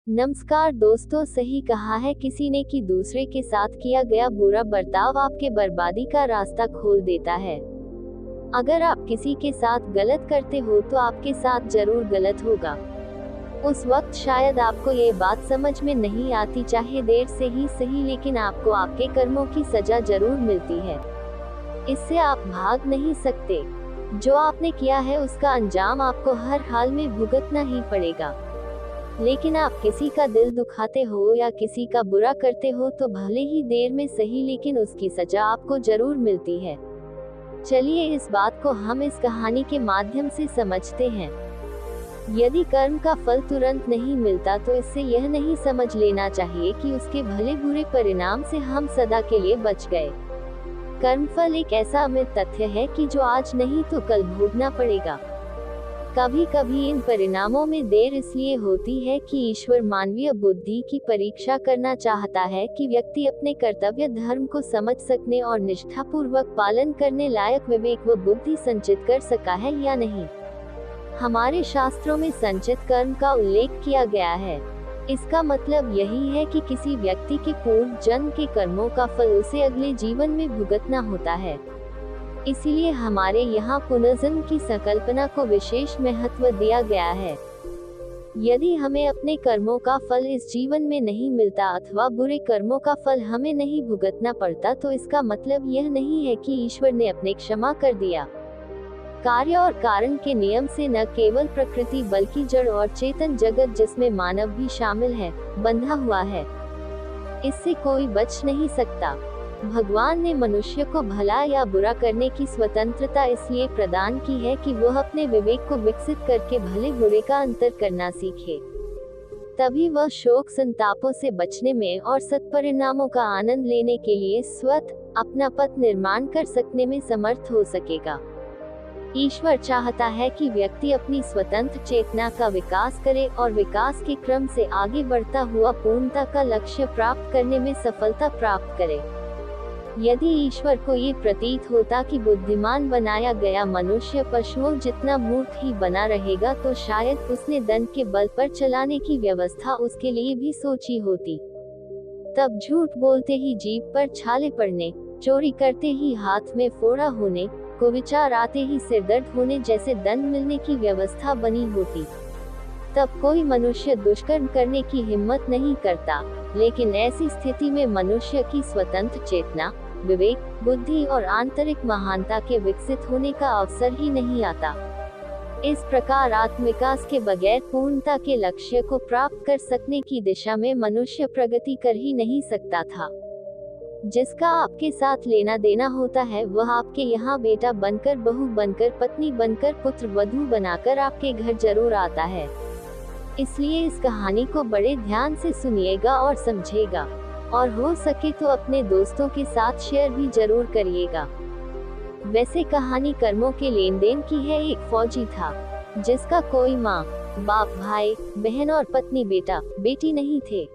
नमस्कार दोस्तों, सही कहा है किसी ने कि दूसरे के साथ किया गया बुरा बर्ताव आपके बर्बादी का रास्ता खोल देता है। अगर आप किसी के साथ गलत करते हो तो आपके साथ जरूर गलत होगा। उस वक्त शायद आपको ये बात समझ में नहीं आती, चाहे देर से ही सही, लेकिन आपको आपके कर्मों की सजा जरूर मिलती है। इससे आप भाग नहीं सकते। जो आपने किया है उसका अंजाम आपको हर हाल में भुगतना ही पड़ेगा। लेकिन आप किसी का दिल दुखाते हो या किसी का बुरा करते हो तो भले ही देर में सही, लेकिन उसकी सजा आपको जरूर मिलती है। चलिए इस बात को हम इस कहानी के माध्यम से समझते हैं। यदि कर्म का फल तुरंत नहीं मिलता तो इससे यह नहीं समझ लेना चाहिए कि उसके भले बुरे परिणाम से हम सदा के लिए बच गए। कर्मफल एक ऐसा अमिट तथ्य है कि जो आज नहीं तो कल भोगना पड़ेगा। कभी कभी इन परिणामों में देर इसलिए होती है कि ईश्वर मानवीय बुद्धि की परीक्षा करना चाहता है कि व्यक्ति अपने कर्तव्य धर्म को समझ सकने और निष्ठापूर्वक पालन करने लायक विवेक व बुद्धि संचित कर सका है या नहीं। हमारे शास्त्रों में संचित कर्म का उल्लेख किया गया है। इसका मतलब यही है कि किसी व्यक्ति के पूर्व जन्म के कर्मों का फल उसे अगले जीवन में भुगतना होता है। इसीलिए हमारे यहाँ पुनर्जन्म की संकल्पना को विशेष महत्व दिया गया है। यदि हमें अपने कर्मों का फल इस जीवन में नहीं मिलता अथवा बुरे कर्मों का फल हमें नहीं भुगतना पड़ता तो इसका मतलब यह नहीं है कि ईश्वर ने अपने क्षमा कर दिया। कार्य और कारण के नियम से न केवल प्रकृति बल्कि जड़ और चेतन जगत, जिसमें मानव भी शामिल है, बंधा हुआ है। इससे कोई बच नहीं सकता। भगवान ने मनुष्य को भला या बुरा करने की स्वतंत्रता इसलिए प्रदान की है कि वह अपने विवेक को विकसित करके भले बुरे का अंतर करना सीखे। तभी वह शोक संतापों से बचने में और सत्परिणामों का आनंद लेने के लिए स्वतः अपना पथ निर्माण कर सकने में समर्थ हो सकेगा। ईश्वर चाहता है कि व्यक्ति अपनी स्वतंत्र चेतना का विकास करे और विकास के क्रम से आगे बढ़ता हुआ पूर्णता का लक्ष्य प्राप्त करने में सफलता प्राप्त करे। यदि ईश्वर को ये प्रतीत होता कि बुद्धिमान बनाया गया मनुष्य पशुओं जितना मूर्ख ही बना रहेगा तो शायद उसने दंड के बल पर चलाने की व्यवस्था उसके लिए भी सोची होती। तब झूठ बोलते ही जीभ पर छाले पड़ने, चोरी करते ही हाथ में फोड़ा होने, कुविचार आते ही सिरदर्द होने जैसे दंड मिलने की व्यवस्था बनी होती। तब कोई मनुष्य दुष्कर्म करने की हिम्मत नहीं करता। लेकिन ऐसी स्थिति में मनुष्य की स्वतंत्र चेतना, विवेक, बुद्धि और आंतरिक महानता के विकसित होने का अवसर ही नहीं आता। इस प्रकार आत्मविकास के बगैर पूर्णता के लक्ष्य को प्राप्त कर सकने की दिशा में मनुष्य प्रगति कर ही नहीं सकता था। जिसका आपके साथ लेना देना होता है वह आपके यहाँ बेटा बनकर, बहू बनकर, पत्नी बनकर, पुत्र वधू बनाकर आपके घर जरूर आता है। इसलिए इस कहानी को बड़े ध्यान से सुनिएगा और समझेगा, और हो सके तो अपने दोस्तों के साथ शेयर भी जरूर करिएगा। वैसे कहानी कर्मों के लेन देन की है। एक फौजी था जिसका कोई माँ, बाप, भाई, बहन और पत्नी, बेटा, बेटी नहीं थे।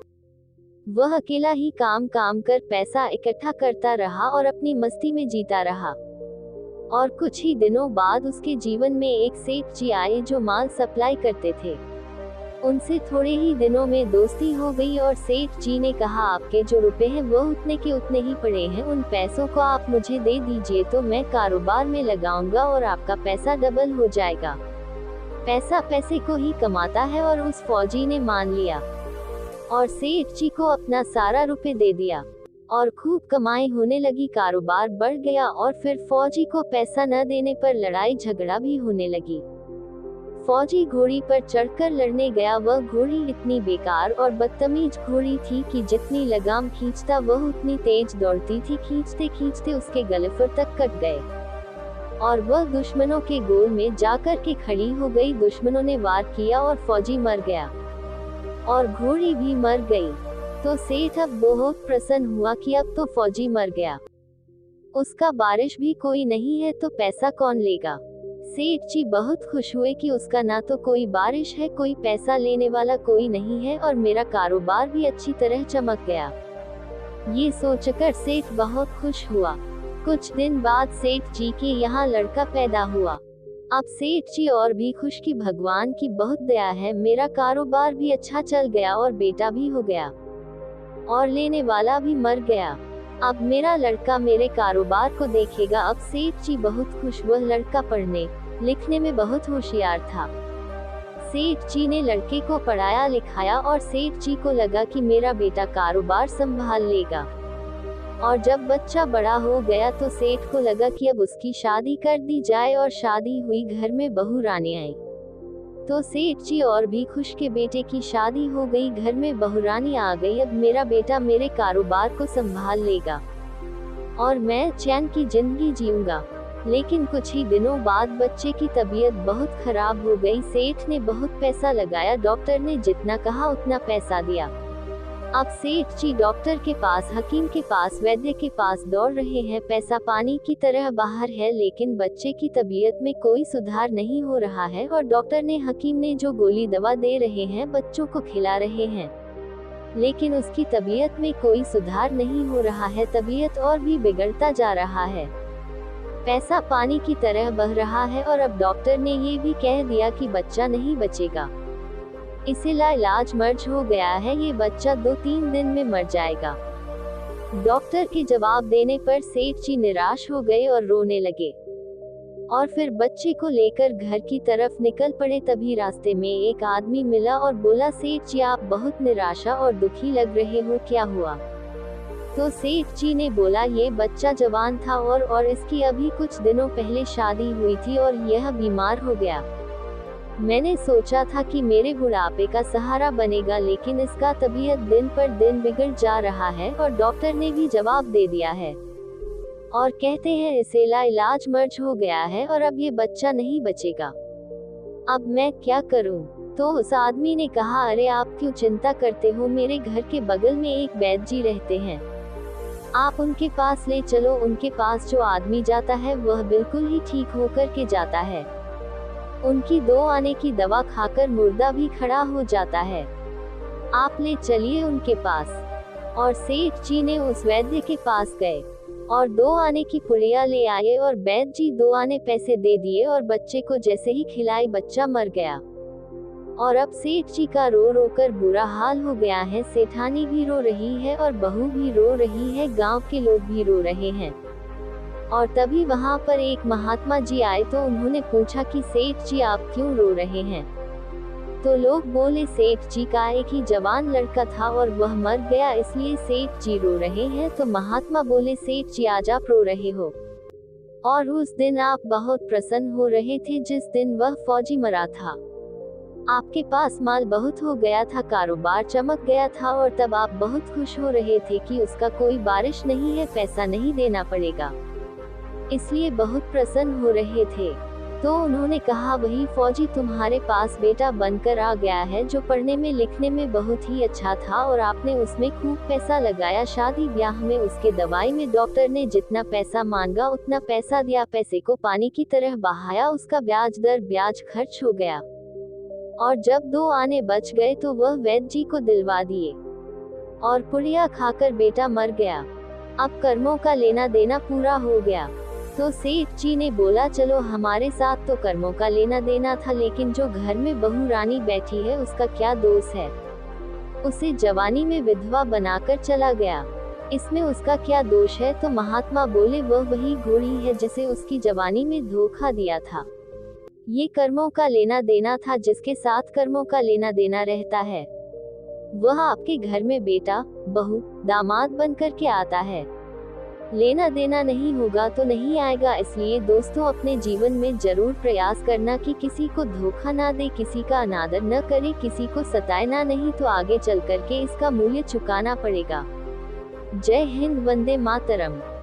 वह अकेला ही काम कर पैसा इकट्ठा करता रहा और अपनी मस्ती में जीता रहा। और कुछ ही दिनों बाद उसके जीवन में एक सेठ जी आए जो माल सप्लाई करते थे। उनसे थोड़े ही दिनों में दोस्ती हो गई और सेठ जी ने कहा, आपके जो रुपए हैं वो उतने के उतने ही पड़े हैं, उन पैसों को आप मुझे दे दीजिए तो मैं कारोबार में लगाऊंगा और आपका पैसा डबल हो जाएगा। पैसा पैसे को ही कमाता है। और उस फौजी ने मान लिया और सेठ जी को अपना सारा रुपए दे दिया और खूब कमाई होने लगी। कारोबार बढ़ गया और फिर फौजी को पैसा न देने पर लड़ाई झगड़ा भी होने लगी। फौजी घोड़ी पर चढ़कर लड़ने गया। वह घोड़ी इतनी बेकार और बदतमीज घोड़ी थी कि जितनी लगाम खींचता वह उतनी तेज दौड़ती थी। खींचते खींचते उसके गलेफर तक कट गए और वह दुश्मनों के गोल में जाकर के खड़ी हो गई। दुश्मनों ने वार किया और फौजी मर गया और घोड़ी भी मर गई। तो सेठ अब बहुत प्रसन्न हुआ कि अब तो फौजी मर गया, उसका बारिश भी कोई नहीं है तो पैसा कौन लेगा। सेठ जी बहुत खुश हुए कि उसका ना तो कोई बारिश है, कोई पैसा लेने वाला कोई नहीं है और मेरा कारोबार भी अच्छी तरह चमक गया। ये सोचकर सेठ बहुत खुश हुआ। कुछ दिन बाद सेठ जी के यहाँ लड़का पैदा हुआ। अब सेठ जी और भी खुश कि भगवान की बहुत दया है, मेरा कारोबार भी अच्छा चल गया और बेटा भी हो गया और लेने वाला भी मर गया। अब मेरा लड़का मेरे कारोबार को देखेगा। अब सेठ जी बहुत खुश। वह लड़का पढ़ने लिखने में बहुत होशियार था। सेठ जी ने लड़के को पढ़ाया लिखाया और सेठ जी को लगा कि मेरा बेटा कारोबार संभाल लेगा। और जब बच्चा बड़ा हो गया तो सेठ को लगा कि अब उसकी शादी कर दी जाए और शादी हुई। घर में बहू रानी आई तो सेठ जी और भी खुश के बेटे की शादी हो गई, घर में बहू रानी आ गई। अब मेरा बेटा मेरे कारोबार को संभाल लेगा और मैं चैन की जिंदगी जीऊंगा। लेकिन कुछ ही दिनों बाद बच्चे की तबीयत बहुत खराब हो गई। सेठ ने बहुत पैसा लगाया, डॉक्टर ने जितना कहा उतना पैसा दिया। अब सेठ जी डॉक्टर के पास, हकीम के पास, वैद्य के पास दौड़ रहे हैं। पैसा पानी की तरह बाहर है, लेकिन बच्चे की तबीयत में कोई सुधार नहीं हो रहा है और डॉक्टर ने, हकीम ने जो गोली दवा दे रहे हैं बच्चों को खिला रहे हैं, लेकिन उसकी तबीयत में कोई सुधार नहीं हो रहा है। तबीयत और भी बिगड़ता जा रहा है, पैसा पानी की तरह बह रहा है और अब डॉक्टर ने ये भी कह दिया कि बच्चा नहीं बचेगा, इसे लाइलाज मर्ज हो गया है, ये बच्चा 2-3 दिन में मर जाएगा। डॉक्टर के जवाब देने पर सेठ जी निराश हो गए और रोने लगे और फिर बच्चे को लेकर घर की तरफ निकल पड़े। तभी रास्ते में एक आदमी मिला और बोला, सेठ जी आप बहुत निराशा और दुखी लग रहे हो, क्या हुआ? तो सेठ जी ने बोला, ये बच्चा जवान था और इसकी अभी कुछ दिनों पहले शादी हुई थी और यह बीमार हो गया। मैंने सोचा था कि मेरे बुढ़ापे का सहारा बनेगा, लेकिन इसका तबीयत दिन पर दिन बिगड़ जा रहा है और डॉक्टर ने भी जवाब दे दिया है और कहते हैं इसे लाइलाज मर्ज हो गया है और अब ये बच्चा नहीं बचेगा। अब मैं क्या करूं? तो उस आदमी ने कहा, अरे आप क्यों चिंता करते हो, मेरे घर के बगल में एक वैद्य जी रहते हैं, आप उनके पास ले चलो। उनके पास जो आदमी जाता है वह बिल्कुल ही ठीक होकर के जाता है, उनकी 2 आने की दवा खाकर मुर्दा भी खड़ा हो जाता है, आप ले चलिए उनके पास। और सेठ जी ने उस वैद्य के पास गए और 2 आने की पुड़िया ले आए और वैद्य जी 2 आने पैसे दे दिए और बच्चे को जैसे ही खिलाई बच्चा मर गया। और अब सेठ जी का रो रो कर बुरा हाल हो गया है, सेठानी भी रो रही है और बहू भी रो रही है, गांव के लोग भी रो रहे हैं। और तभी वहां पर एक महात्मा जी आए तो उन्होंने पूछा कि सेठ जी आप क्यों रो रहे हैं? तो लोग बोले, सेठ जी का एक ही जवान लड़का था और वह मर गया, इसलिए सेठ जी रो रहे हैं। तो महात्मा बोले, सेठ जी आज आप रो रहे हो और उस दिन आप बहुत प्रसन्न हो रहे थे जिस दिन वह फौजी मरा था। आपके पास माल बहुत हो गया था, कारोबार चमक गया था और तब आप बहुत खुश हो रहे थे कि उसका कोई बारिश नहीं है, पैसा नहीं देना पड़ेगा, इसलिए बहुत प्रसन्न हो रहे थे। तो उन्होंने कहा, वही फौजी तुम्हारे पास बेटा बनकर आ गया है जो पढ़ने में लिखने में बहुत ही अच्छा था और आपने उसमें खूब पैसा लगाया, शादी ब्याह में उसके दवाई में डॉक्टर ने जितना पैसा मांगा उतना पैसा दिया, पैसे को पानी की तरह बहाया, उसका ब्याज दर ब्याज खर्च हो गया और जब 2 आने बच गए तो वह वैद्य जी को दिलवा दिए और पुड़िया खाकर बेटा मर गया। अब कर्मों का लेना देना पूरा हो गया। तो सेठ जी ने बोला, चलो हमारे साथ तो कर्मों का लेना देना था, लेकिन जो घर में बहू रानी बैठी है उसका क्या दोष है, उसे जवानी में विधवा बनाकर चला गया, इसमें उसका क्या दोष है? तो महात्मा बोले, वह वही घोड़ी है जिसे उसकी जवानी में धोखा दिया था। ये कर्मों का लेना देना था, जिसके साथ कर्मों का लेना देना रहता है वह आपके घर में बेटा, बहू, दामाद बनकर के आता है। लेना देना नहीं होगा तो नहीं आएगा। इसलिए दोस्तों, अपने जीवन में जरूर प्रयास करना कि किसी को धोखा ना दे, किसी का अनादर न करे, किसी को सताए ना, नहीं तो आगे चल करके इसका मूल्य चुकाना पड़ेगा। जय हिंद, वंदे मातरम।